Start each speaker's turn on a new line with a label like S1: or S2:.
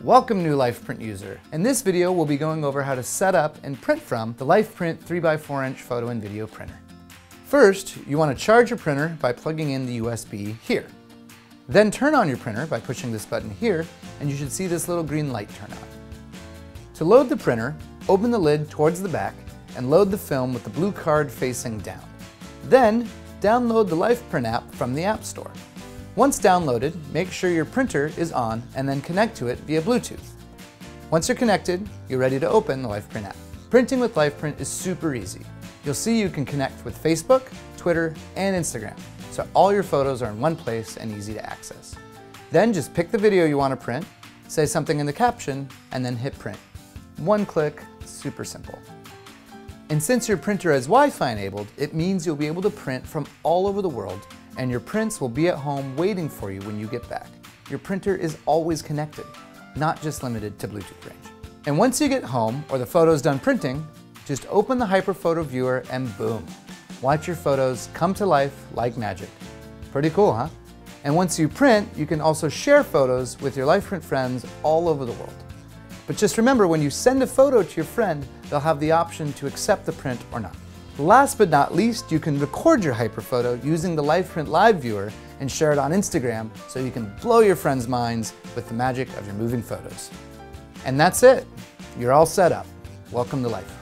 S1: Welcome new Lifeprint user. In this video, we'll be going over how to set up and print from the Lifeprint 3x4 photo and video printer. First, you want to charge your printer by plugging in the USB here. Then turn on your printer by pushing this button here, and you should see this little green light turn on. To load the printer, open the lid towards the back and load the film with the blue card facing down. Then, download the Lifeprint app from the App Store. Once downloaded, make sure your printer is on and then connect to it via Bluetooth. Once you're connected, you're ready to open the Lifeprint app. Printing with Lifeprint is super easy. You'll see you can connect with Facebook, Twitter, and Instagram, so all your photos are in one place and easy to access. Then just pick the video you want to print, say something in the caption, and then hit print. One click, super simple. And since your printer is Wi-Fi enabled, it means you'll be able to print from all over the world, and your prints will be at home waiting for you when you get back. Your printer is always connected, not just limited to Bluetooth range. And once you get home or the photo's done printing, just open the Hyperphoto viewer and boom, watch your photos come to life like magic. Pretty cool, huh? And once you print, you can also share photos with your Lifeprint friends all over the world. But just remember, when you send a photo to your friend, they'll have the option to accept the print or not. Last but not least, you can record your Hyperphoto using the Lifeprint Live viewer and share it on Instagram so you can blow your friends' minds with the magic of your moving photos. And that's it. You're all set up. Welcome to Life.